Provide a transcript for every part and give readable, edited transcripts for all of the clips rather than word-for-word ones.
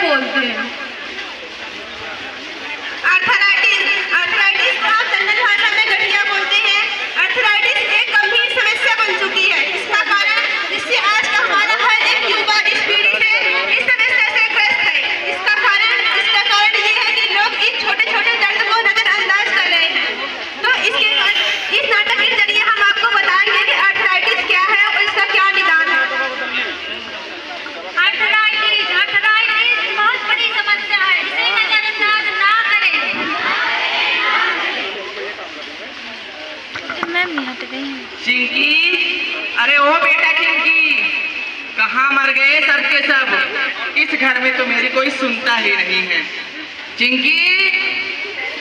बोलते हैं। Arthritis, arthritis को हम जनरल भाषा में गठिया बोलते हैं। आर्थराइटिस एक गंभीर समस्या बन चुकी है। इसका कारण जिससे आज का हमारा हर एक युवा इस पीढ़ी में इस समस्या से ग्रस्त है। इसका कारण ये है कि लोग इस छोटे छोटे दर्द को नजरअंदाज कर रहे हैं। तो इस नाटक के जरिए हम आपको बताएंगे कि आर्थराइटिस क्या है और इसका क्या निदान है। आर्थराइटिस बहुत बड़ी समस्या है, इसे नजरअंदाज ना करें। मैम नहीं हट गई हैं। चिंकी, अरे ओ बेटा चिंकी, कहाँ मर गए सब के सब? इस घर में तो मेरी कोई सुनता ही नहीं है। चिंकी,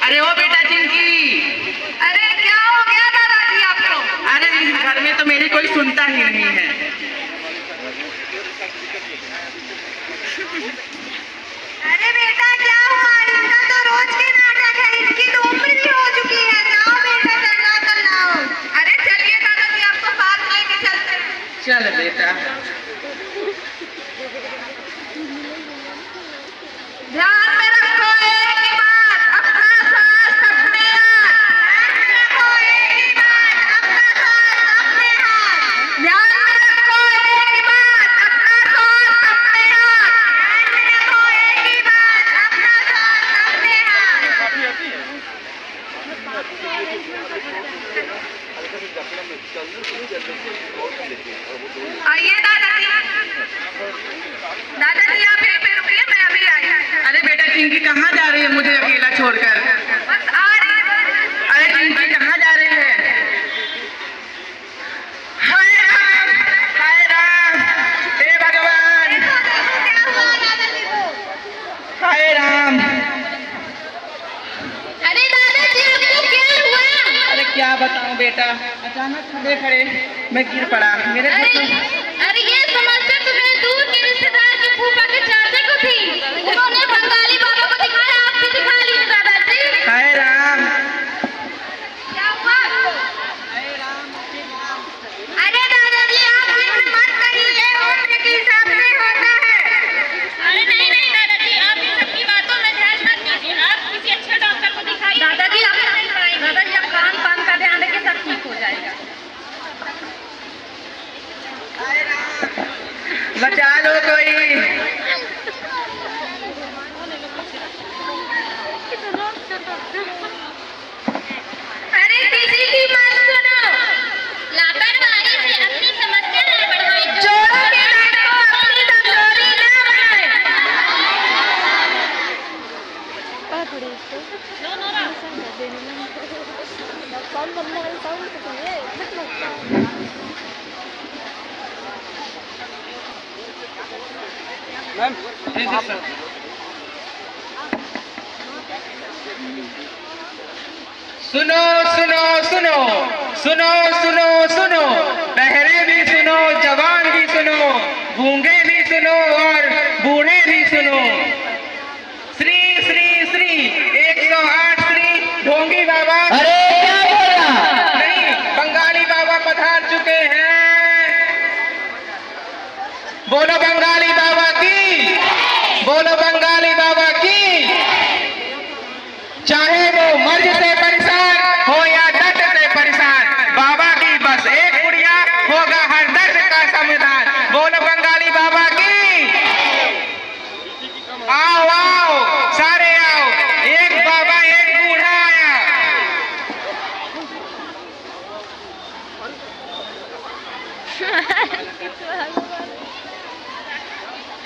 अरे ओ बेटा चिंकी। अरे क्या हो गया दादाजी आपको? अरे इस घर में तो मेरी कोई सुनता ही नहीं है। अरे बेटा क्या हुआ? इनका तो रोज के नाटक है, इनकी तो उम्र भी हो चुकी है। जाओ बेटा चलाओ। अरे चलिए दादाजी, आपको साथ लेके चलते हैं। चल बेटा। ध्यान में रखो एक ही बात, अपना सांस अपने हाथ। ध्यान में रखो एक ही बात, अपना सांस अपने हाथ। ध्यान में रखो एक ही बात, अपना सांस अपने हाथ। ध्यान में रखो एक ही बात, अपना सांस अपने हाथ। आइए दादाजी, दादाजी आप यहीं पे रुकिए, मैं अभी आई। अरे बेटा चिंकी कहाँ जा रही है मुझे अकेला छोड़कर? बस आ रही है। अरे चिंकी कहाँ जा रही है? हाय राम, हाय राम, हे भगवान, क्या हुआ दादाजी को? हाय राम। अरे दादाजी आपको क्या हुआ? अरे क्या बताऊं बेटा, अचानक खड़े खड़े मैं गिर पड़ा। मेरे अरे ये समस्या तुम्हें दूर के रिश्तेदार के फूफा के चाचा को थी। उन्होंने बंगाली बाबा को दिखाया, आप भी दिखा लीजिए दादाजी। हाय राम। क्या हुआ आपको? अरे दादाजी आप जिक्र मत करिए, उम्र के हिसाब से होता है। अरे नहीं नहीं दादाजी, आप इन सब की बातों में ध्यान मत दीजिए, आप किसी अच्छे डॉक्टर को दिखाइए। दादाजी आप खान पान का ध्यान रखिए, सब ठीक हो जाएगा। बचा लो कोई। अरे किसी की मत सुनो, लापरवाही से अपनी समस्या न बढ़ाएं। जोड़ों के दर्द को अपनी कमजोरी न बनाएं। मैम, सुनो सुनो सुनो सुनो सुनो सुनो, बहरे भी सुनो, जवान भी सुनो, गूंगे भी सुनो और बूढ़े भी सुनो। श्री श्री श्री 108 श्री ढोंगी बाबा। अरे क्या बोला? नहीं, बंगाली बाबा पधार चुके हैं। बोलो बंगाली बाबा की, बोलो बंगाली बाबा की। चाहे वो मर्ज से परेशान हो या दर्द से परेशान, बाबा की बस एक गुड़िया, होगा हर दर्द का समाधान। बोलो बंगाली बाबा की। आओ आओ सारे आओ, एक बाबा एक बूढ़ा आया।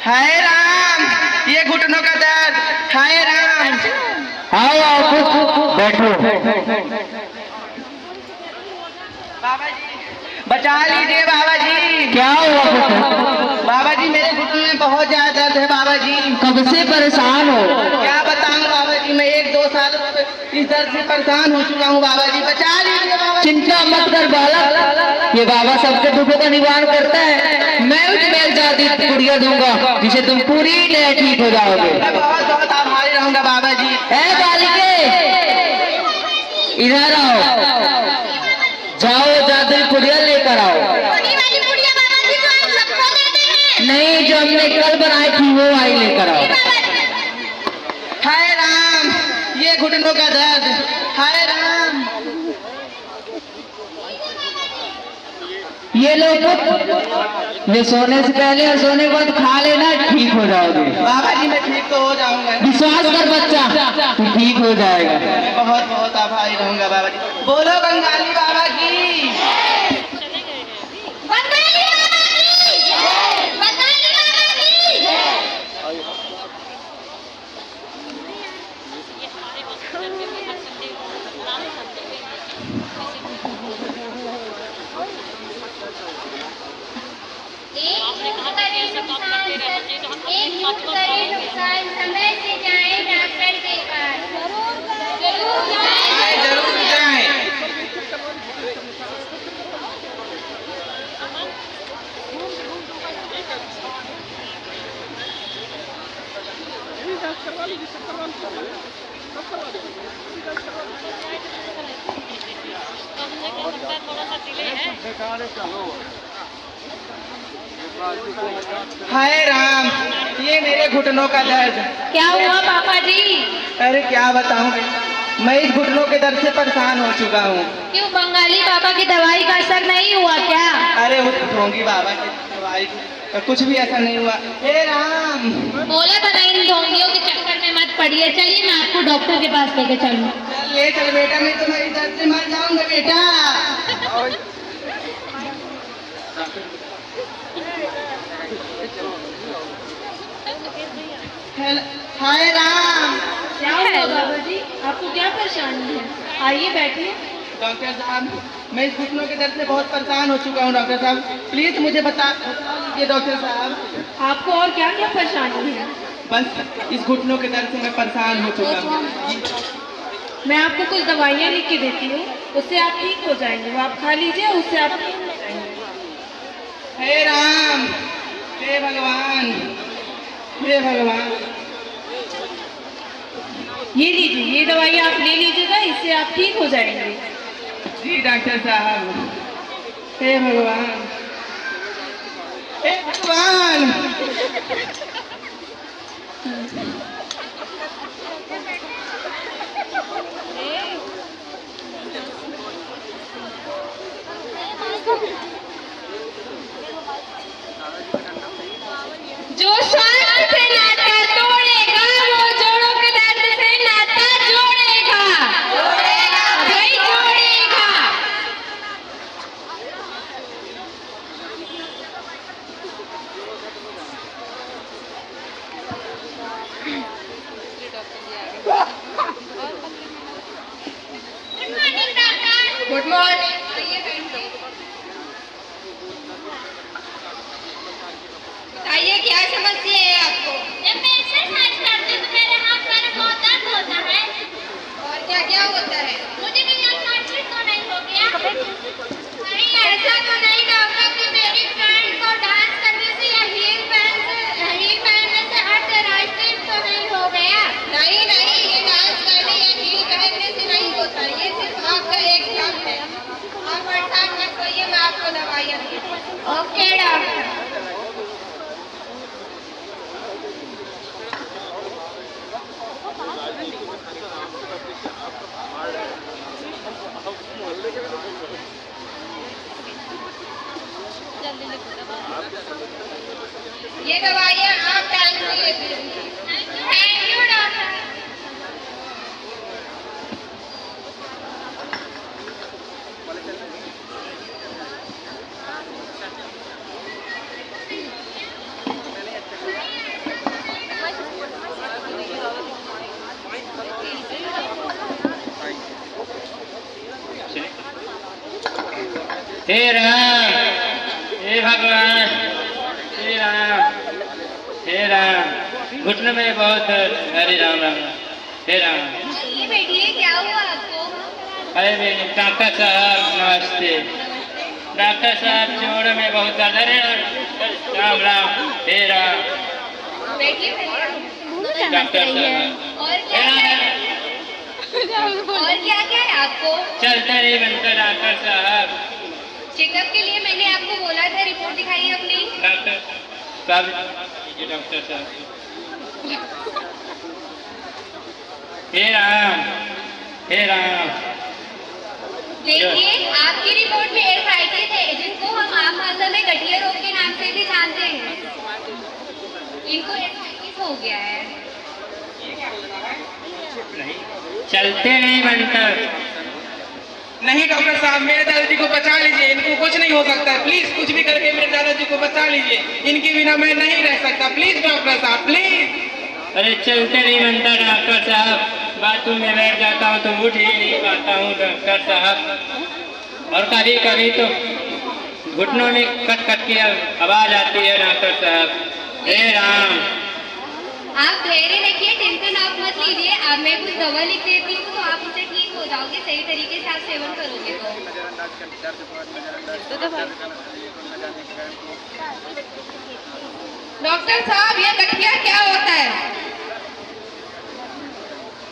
हाय राम, ये घुटनों का दर्द। हाय राम। आओ आओ बैठो। बाबा जी बचा लीजिए बाबा जी। क्या हुआ? बाबा जी मेरे घुटने में बहुत ज्यादा दर्द है बाबा जी। कब से परेशान हो? क्या बताऊं बाबा जी, मैं 1-2 साल इस दर्द से परेशान हो चुका हूँ बाबा जी, बचा लीजिए बाबा। चिंता मत कर बालक, ये बाबा सबके दुखों का निवारण करता है। मैं तुम्हें एक जादू गुड़िया दूंगा जिसे तुम पूरी तरह ठीक हो जाओगे। मैं बहुत बहुत आभारी रहूंगा बाबा जी। ए बालिके, इधर आओ, जाओ जादू गुड़िया लेकर आओ। बड़ी वाली गुड़िया बाबा जी तो आप सबको देते हैं। नहीं, जो हमने कल बनाई थी वो आई लेकर आओ। बाबा जी घुटनों का दर्द। हाय राम। ये लो पुत्र, ये सोने से पहले और सोने के बाद खा लेना, ठीक हो जाओगे। बाबा जी मैं ठीक तो हो जाऊंगा। विश्वास कर बच्चा, तू ठीक हो जाएगा। मैं बहुत बहुत आभारी रहूंगा बाबा जी। बोलो बंगाली बाबा की। बंगाली बाबा की जय, बंगाली बाबा की जय। एक मुक्त करे नुकसान, समय से जाए डॉक्टर के पास। जरूर जाए। जरूर जाए। हाय राम, ये मेरे घुटनों का दर्द। क्या हुआ पापा जी? अरे क्या बताऊं, मैं इस घुटनों के दर्द से परेशान हो चुका हूँ। क्यों बंगाली बाबा की दवाई का असर नहीं हुआ क्या? अरे वो ढोंगी बाबा की दवाई कुछ भी ऐसा नहीं हुआ। हे राम। बोला था ना इन ढोंगियों के चक्कर में मत पड़िए। चलिए मैं आपको डॉक्टर के पास लेके चलूं। चल ले चल बेटा, मैं तो मेरी दर्द से मर जाऊंगा बेटा। हाय राम। क्या हुआ बाबा जी? आपको क्या परेशानी है? आइए बैठिए। डॉक्टर साहब, मैं इस घुटनों के दर्द से बहुत परेशान हो चुका हूँ। डॉक्टर साहब प्लीज मुझे बता दीजिए। डॉक्टर साहब आपको और क्या क्या परेशानी है? बस इस घुटनों के दर्द से मैं परेशान हो चुका हूँ। मैं आपको कुछ दवाइयाँ लिख के देती हूँ, उससे आप ठीक हो जाएंगे। वो आप खा लीजिए, उससे आप ठीक हो जाएंगे। हे राम, हे भगवान, हे भगवान। ये लीजिए, ये दवाई आप ले लीजिएगा, इससे आप ठीक हो जाएंगे। जी डॉक्टर साहब। हे भगवान, हे भगवान। जो स्वास्थ्य से नाता तोड़ेगा, वो जोड़ों के दर्द से नाता जोड़ेगा। भाई जोड़ेगा। Good morning doctor. Good morning. बताइए क्या समस्या है आपको? जब मैं एक्सरसाइज करती हूँ तो मेरे हाथ पैर में बहुत दर्द होता है। और क्या क्या होता है? मुझे कहीं आर्थराइटिस तो नहीं हो गया? नहीं ऐसा तो नहीं डॉक्टर कि मेरी फ्रेंड को डांस करने से या हील पहनने से आर्थराइटिस तो नहीं हो गया? नहीं नहीं, ये डांस करने या हील पहनने से नहीं होता। ये सिर्फ आपका एक भ्रम है। आप परेशान मत होइए, मैं आपको दवाइयाँ देती हूँ। Okay doctor. ये दवाइयाँ आप टाइम से लेते हैं। Thank you doctor. हे राम, हे भगवान, हे राम, हे राम। घुटने में बहुत दर्द। हरे राम राम राम। हे राम। ये बैठिए, क्या हुआ आपको? अरे डॉक्टर साहब नमस्ते। डॉक्टर साहब जोड़ में बहुत दर्द है। राम राम। हे राम। बैठिए डॉक्टर साहब। और क्या क्या है आपको? चलते नहीं बनता डॉक्टर साहब। चेकअप के लिए मैंने आपको बोला था, रिपोर्ट दिखाई अपनी। डॉक्टर साहब, डॉक्टर साहब। हे राम, हे राम। देखिए, आपकी रिपोर्ट में एर्थराइटिस है, जिसको हम आम भाषा में गठिया रोग के नाम से भी जानते हैं। इनको एर्थराइटिस हो गया है। चलते नहीं बनता। नहीं डॉक्टर साहब, मेरे दादाजी को बचा लीजिए, इनको कुछ नहीं हो सकता है। प्लीज कुछ भी करके मेरे दादाजी को बचा लीजिए, इनके बिना मैं नहीं रह सकता। प्लीज डॉक्टर साहब, प्लीज। अरे चलते नहीं बनता डॉक्टर साहब, बाथरूम में बैठ जाता हूँ तो उठ ही नहीं पाता हूँ डॉक्टर साहब, और कभी कभी तो घुटनों में कट कट की आवाज आती है डॉक्टर साहब। हे राम। आप धैर्य रखिए, टेंशन आप मत लीजिए। अब मैं कुछ दवा लिख देती हूँ तो आप उससे ठीक हो जाओगे, सही तरीके से आप सेवन करोगे डॉक्टर साहब, ये गठिया क्या होता है?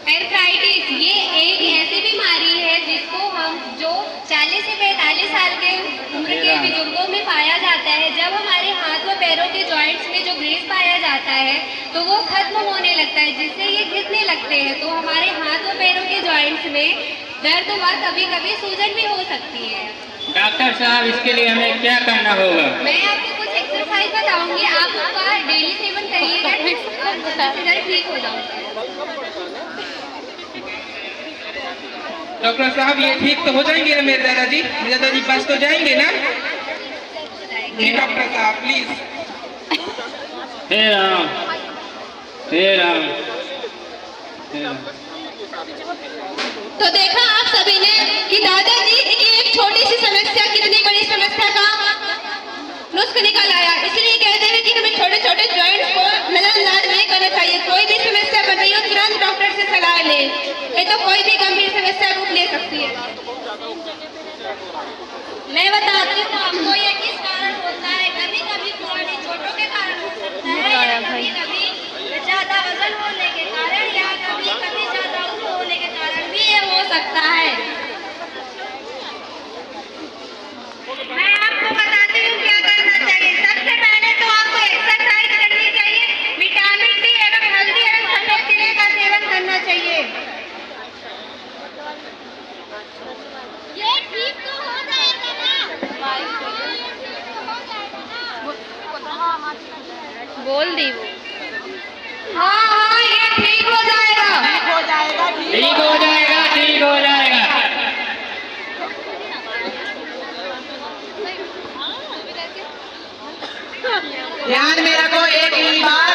एर्थराइटिस ये एक ऐसी बीमारी है जिसको हम जो 40 से 45 साल के उम्र के बुजुर्गों में पाया जाता है। जब हमारे हाथ व पैरों के जॉइंट्स में जो ग्रीस पाया जाता है तो वो खत्म होने लगता है, जिससे ये घिसने लगते हैं। तो हमारे हाथ व पैरों के जॉइंट्स में दर्द व कभी कभी सूजन भी हो सकती है। डॉक्टर साहब, इसके लिए हमें क्या करना होगा? मैं आपको कुछ एक्सरसाइज बताऊंगी, आप उसका डेली सेवन करिएगा, रिजल्ट ठीक हो जाऊंगा। डॉक्टर साहब, ये ठीक तो हो जाएंगे ना मेरे दादाजी? मेरे दादाजी बच तो जाएंगे ना? जी डॉक्टर साहब, प्लीज। हे राम, हे राम, हे राम। तो देखा आप सभी ने कि दादाजी की एक छोटी सी समस्या कितनी बड़ी समस्या का नुस्खा निकल आया। इसलिए कहते हैं कि हमें छोटे छोटे जॉइंट्स को नजरअंदाज नहीं करना चाहिए। कोई भी समस्या बन रही हो तुरंत डॉक्टर से सलाह ले, नहीं तो कोई भी गंभीर समस्या रूप ले सकती है। मैं बताती हूँ आपको ये किस कारण होता है। कभी कभी पुरानी चोटों के कारण हो सकता है, या कभी कभी ज्यादा वजन होने के कारण, या कभी कभी ज्यादा उम्र होने के कारण भी ये हो सकता है। मैं आपको बताती हूँ क्या करना चाहिए। सबसे पहले तो आपको एक्सरसाइज करनी चाहिए, विटामिन डी एवं हल्दी एवं सफेद तिल का सेवन करना चाहिए। ये ठीक तो हो जाएगा ना? बोल दी वो। हाँ, ये ठीक हो जाएगा। ठीक हो जाएगा, ठीक हो जाएगा। ध्यान में रखो, एक ही बात